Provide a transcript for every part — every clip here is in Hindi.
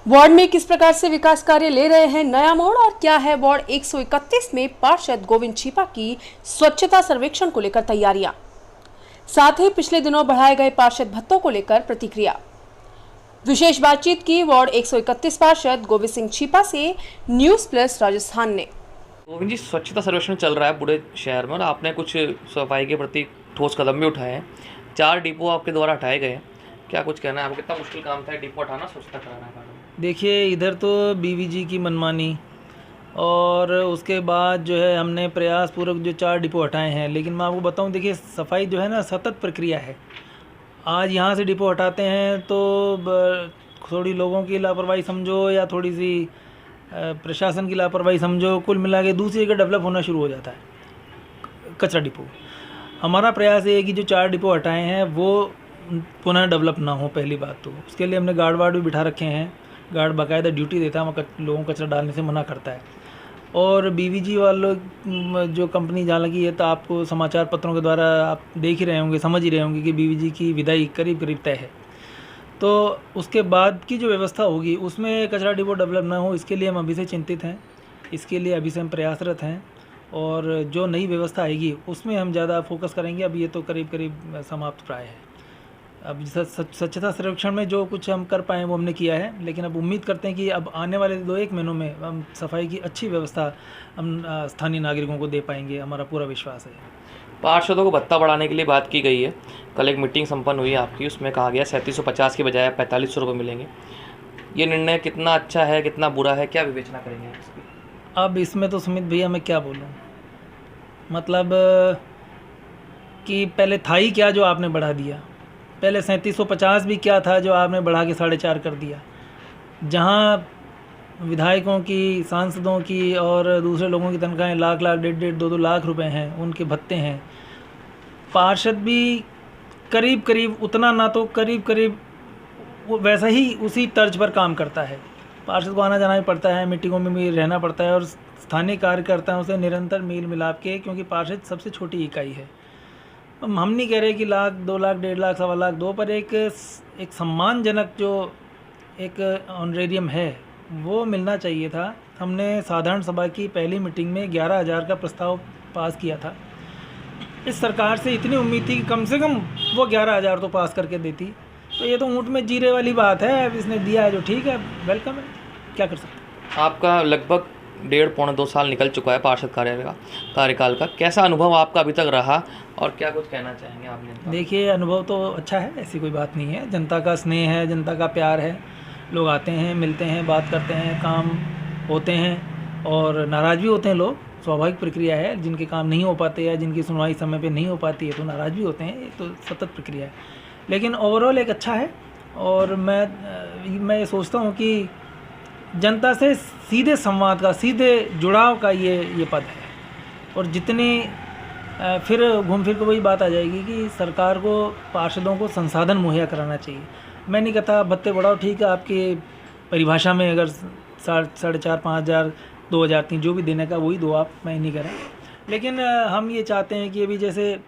वार्ड में किस प्रकार से विकास कार्य ले रहे हैं नया मोड़ और क्या है वार्ड 131 में पार्षद गोविंद छिपा की स्वच्छता सर्वेक्षण को लेकर तैयारियां, साथ ही पिछले दिनों बढ़ाए गए पार्षद भत्तों को लेकर प्रतिक्रिया। विशेष बातचीत की वार्ड 131 पार्षद गोविंद सिंह छिपा से न्यूज प्लस राजस्थान ने। गोविंद जी, स्वच्छता सर्वेक्षण चल रहा है पूरे शहर में और आपने कुछ सफाई के प्रति ठोस कदम भी उठाए हैं। 4 डिपो आपके द्वारा हटाए गए हैं, क्या कुछ कहना है आपको? कितना मुश्किल काम था डिपो हटाना, स्वच्छता कराना? देखिए, इधर तो बीवीजी की मनमानी और उसके बाद जो है हमने प्रयास पूर्वक जो 4 डिपो हटाए हैं। लेकिन मैं आपको बताऊं, देखिए सफाई जो है ना सतत प्रक्रिया है। आज यहाँ से डिपो हटाते हैं तो थोड़ी लोगों की लापरवाही समझो या थोड़ी सी प्रशासन की लापरवाही समझो, कुल मिला के दूसरी जगह डेवलप होना शुरू हो जाता है कचरा डिपो। हमारा प्रयास ये है कि जो 4 डिपो हटाए हैं वो पुनः डेवलप ना हो। पहली बात तो उसके लिए हमने गार्ड वार्ड भी बिठा रखे हैं। गार्ड बाकायदा ड्यूटी देता है, वहाँ लोगों को कचरा डालने से मना करता है। और बीवीजी वालों जो कंपनी, हालांकि ये तो आपको समाचार पत्रों के द्वारा आप देख ही रहे होंगे, समझ ही रहे होंगे कि बीवीजी की विदाई करीब करीब तय है। तो उसके बाद की जो व्यवस्था होगी उसमें कचरा डिपो डेवलप ना हो, इसके लिए हम अभी से चिंतित हैं। इसके लिए अभी से हम प्रयासरत हैं और जो नई व्यवस्था आएगी उसमें हम ज़्यादा फोकस करेंगे। अब ये तो करीब करीब समाप्त प्राय है। अब स्वच्छता सर्वेक्षण में जो कुछ हम कर पाएँ वो हमने किया है, लेकिन अब उम्मीद करते हैं कि अब आने वाले 2-1 महीनों में हम सफाई की अच्छी व्यवस्था हम स्थानीय नागरिकों को दे पाएंगे, हमारा पूरा विश्वास है। पार्षदों को भत्ता बढ़ाने के लिए बात की गई है। कल एक मीटिंग संपन्न हुई आपकी, उसमें कहा गया 3750 की बजाय 4500 रुपये मिलेंगे। ये निर्णय कितना अच्छा है, कितना बुरा है, क्या विवेचना करेंगे इसकी? अब इसमें तो सुमित भैया मैं क्या बोलूँ, मतलब कि पहले था ही क्या जो आपने बढ़ा दिया। पहले 3750 भी क्या था जो आपने बढ़ा के 4.5 कर दिया। जहाँ विधायकों की, सांसदों की और दूसरे लोगों की तनख्वाहें लाख लाख, 1.5 2-2 लाख रुपए हैं, उनके भत्ते हैं। पार्षद भी करीब करीब उतना, ना तो करीब करीब वैसा ही उसी तर्ज पर काम करता है। पार्षद को आना जाना भी पड़ता है, मीटिंगों में भी रहना पड़ता है और स्थानीय कार्यकर्ताओं से निरंतर मेल मिलाप के, क्योंकि पार्षद सबसे छोटी इकाई है। हम नहीं कह रहे कि लाख, 2 लाख, 1.5 लाख, 1.25 लाख दो, पर एक सम्मानजनक जो एक ऑनरेरियम है वो मिलना चाहिए था। हमने साधारण सभा की पहली मीटिंग में 11,000 का प्रस्ताव पास किया था। इस सरकार से इतनी उम्मीद थी कि कम से कम वो 11,000 तो पास करके देती। तो ये तो ऊँट में जीरे वाली बात है। अब इसने दिया है जो ठीक है, वेलकम है, क्या कर सकते हैं। आपका लगभग 1.5-2 साल निकल चुका है पार्षद कार्यकाल का। कैसा अनुभव आपका अभी तक रहा और क्या कुछ कहना चाहेंगे आप जनता? देखिए, अनुभव तो अच्छा है, ऐसी कोई बात नहीं है। जनता का स्नेह है, जनता का प्यार है। लोग आते हैं, मिलते हैं, बात करते हैं, काम होते हैं और नाराज़ भी होते हैं लोग। स्वाभाविक प्रक्रिया है, जिनके काम नहीं हो पाते या जिनकी सुनवाई समय पे नहीं हो पाती है तो नाराज़ भी होते हैं। ये तो सतत प्रक्रिया है, लेकिन ओवरऑल एक अच्छा है। और मैं ये सोचता हूँ कि जनता से सीधे संवाद का, सीधे जुड़ाव का ये पद है। और जितनी फिर घूम फिर के वही बात आ जाएगी कि सरकार को पार्षदों को संसाधन मुहैया कराना चाहिए। मैं नहीं कहता भत्ते बढ़ाओ, ठीक है, आपकी परिभाषा में अगर 4,500, 5,000, 2,000, 3 जो भी देने का वही दो आप, मैं नहीं कह रहा। लेकिन हम ये चाहते हैं कि अभी जैसे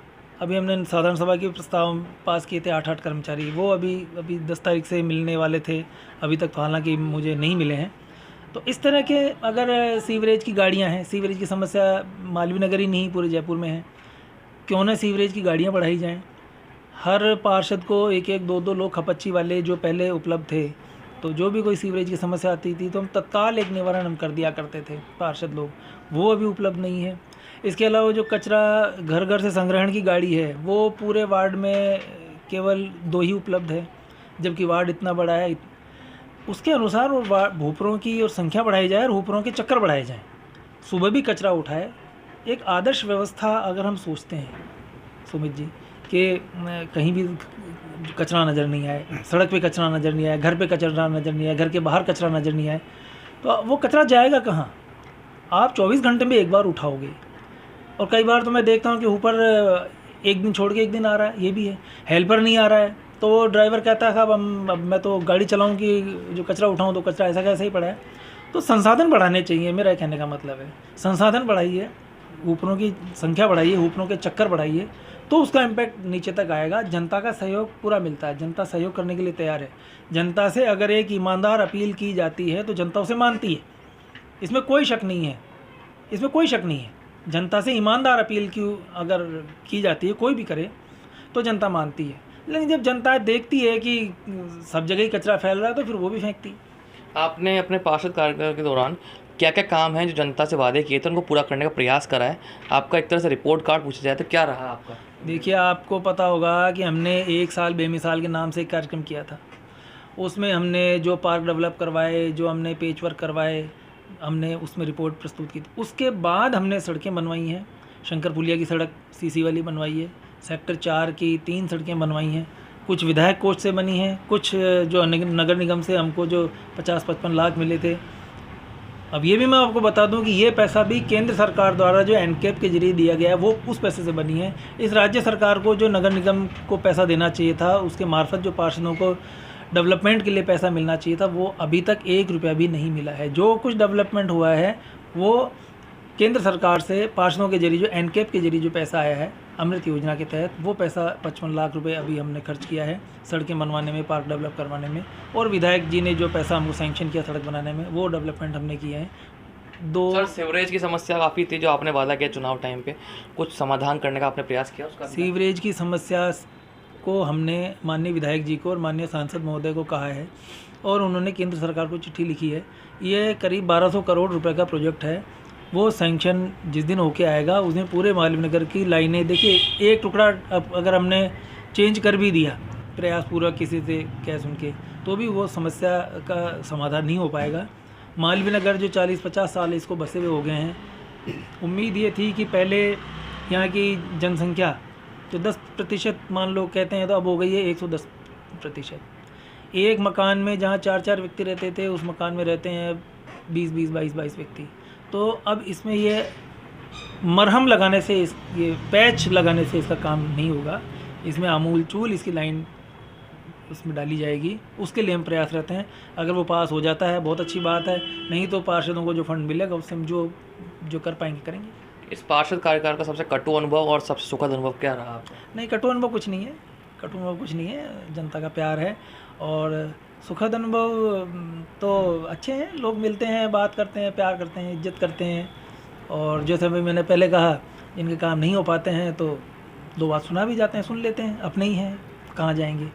अभी हमने साधारण सभा के प्रस्ताव पास किए थे 8 कर्मचारी, वो अभी 10 तारीख से मिलने वाले थे, अभी तक हालांकि मुझे नहीं मिले हैं। तो इस तरह के अगर सीवरेज की गाड़ियां हैं, सीवरेज की समस्या मालवीय नगर ही नहीं पूरे जयपुर में है, क्यों ना सीवरेज की गाड़ियां बढ़ाई जाएं। हर पार्षद को 1-1, 2-2 लोग खपच्ची वाले जो पहले उपलब्ध थे, तो जो भी कोई सीवरेज की समस्या आती थी तो हम तत्काल एक निवारण हम कर दिया करते थे पार्षद लोग, वो अभी उपलब्ध नहीं है। इसके अलावा जो कचरा घर घर से संग्रहण की गाड़ी है वो पूरे वार्ड में केवल 2 ही उपलब्ध है, जबकि वार्ड इतना बड़ा है। उसके अनुसार और भूपरों की और संख्या बढ़ाई जाए और भूपरों के चक्कर बढ़ाए जाएँ, सुबह भी कचरा उठाए। एक आदर्श व्यवस्था अगर हम सोचते हैं सुमित जी कि कहीं भी कचरा नज़र नहीं आए, सड़क पे कचरा नज़र नहीं आए, घर पे कचरा नज़र नहीं आए, घर के बाहर कचरा नज़र नहीं आए, तो वो कचरा जाएगा कहाँ? आप 24 घंटे में एक बार उठाओगे। और कई बार तो मैं देखता हूँ कि ऊपर एक दिन छोड़ के एक दिन आ रहा है, ये भी है। हेल्पर नहीं आ रहा है तो वो ड्राइवर कहता है साहब अब मैं तो गाड़ी चलाऊँ कि जो कचरा उठाऊँ, तो कचरा ऐसा कैसे ही पड़ा है। तो संसाधन बढ़ाने चाहिए, मेरा कहने का मतलब है संसाधन बढ़ाइए, ऊपरों की संख्या बढ़ाइए, ऊपरों के चक्कर बढ़ाइए, तो उसका इम्पैक्ट नीचे तक आएगा। जनता का सहयोग पूरा मिलता है, जनता सहयोग करने के लिए तैयार है। जनता से अगर एक ईमानदार अपील की जाती है तो जनता उसे मानती है, इसमें कोई शक नहीं है, इसमें कोई शक नहीं है। जनता से ईमानदार अपील अगर की जाती है, कोई भी करे, तो जनता मानती है। लेकिन जब जनता देखती है कि सब जगह ही कचरा फैल रहा है तो फिर वो भी फेंकती है। आपने अपने पार्षद कार्यकाल के दौरान क्या क्या काम हैं जो जनता से वादे किए थे उनको पूरा करने का प्रयास करा है? आपका एक तरह से रिपोर्ट कार्ड पूछा जाए तो क्या रहा आपका? देखिए, आपको पता होगा कि हमने 1 साल बेमिसाल के नाम से एक कार्यक्रम किया था। उसमें हमने जो पार्क डेवलप करवाए, जो हमने पेच वर्क करवाए, हमने उसमें रिपोर्ट प्रस्तुत की थी। उसके बाद हमने सड़कें बनवाई हैं। शंकर पुलिया की सड़क सीसी वाली बनवाई है, सेक्टर 4 की 3 सड़कें बनवाई हैं, कुछ विधायक कोष से बनी हैं, कुछ जो नगर निगम से हमको जो 50-55 लाख मिले थे। अब ये भी मैं आपको बता दूं कि ये पैसा भी केंद्र सरकार द्वारा जो एनकेप के जरिए दिया गया है वो उस पैसे से बनी है। इस राज्य सरकार को जो नगर निगम को पैसा देना चाहिए था, उसके मार्फत जो पार्षदों को डेवलपमेंट के लिए पैसा मिलना चाहिए था, वो अभी तक 1 रुपया भी नहीं मिला है। जो कुछ डेवलपमेंट हुआ है वो केंद्र सरकार से पार्षदों के जरिए, जो एनकेप के जरिए जो पैसा आया है अमृत योजना के तहत, वो पैसा 55 लाख रुपए अभी हमने खर्च किया है सड़कें बनवाने में, पार्क डेवलप करवाने में। और विधायक जी ने जो पैसा हमको सैंक्शन किया सड़क बनाने में, वो डेवलपमेंट हमने किए हैं। सर, सीवरेज की समस्या काफ़ी थी जो आपने वादा किया चुनाव टाइम पे, कुछ समाधान करने का आपने प्रयास किया उसका? सीवरेज की समस्या को हमने माननीय विधायक जी को और माननीय सांसद महोदय को कहा है और उन्होंने केंद्र सरकार को चिट्ठी लिखी है। ये करीब 1200 करोड़ रुपए का प्रोजेक्ट है। वो सैंक्शन जिस दिन होके आएगा उस दिन पूरे मालवीय की लाइनें, देखिए एक टुकड़ा अगर हमने चेंज कर भी दिया प्रयासपूर्वक किसी से कह सुन के, तो भी वो समस्या का समाधान नहीं हो पाएगा। मालवीय नगर जो 40-50 साल इसको बसे हुए हो गए हैं, उम्मीद ये थी कि पहले यहाँ की जनसंख्या तो 10% मान लो कहते हैं, तो अब हो गई है 110%। एक मकान में जहाँ 4-4 व्यक्ति रहते थे, उस मकान में रहते हैं 20-20, 22-22 व्यक्ति। तो अब इसमें ये मरहम लगाने से, ये पैच लगाने से इसका काम नहीं होगा। इसमें अमूल चूल इसकी लाइन उसमें डाली जाएगी, उसके लिए हम प्रयास रहते हैं। अगर वो पास हो जाता है बहुत अच्छी बात है, नहीं तो पार्षदों को जो फंड मिलेगा उससे हम जो कर पाएंगे करेंगे। इस पार्षद कार्यकाल का सबसे कटु अनुभव और सबसे सुखद अनुभव क्या रहा आपका? नहीं, कटु अनुभव कुछ नहीं है, कटु अनुभव कुछ नहीं है। जनता का प्यार है। और सुखद अनुभव तो अच्छे हैं, लोग मिलते हैं, बात करते हैं, प्यार करते हैं, इज्जत करते हैं। और जैसे भी मैंने पहले कहा, जिनके काम नहीं हो पाते हैं तो 2 बात सुना भी जाते हैं, सुन लेते हैं, अपने ही हैं, कहाँ जाएंगे।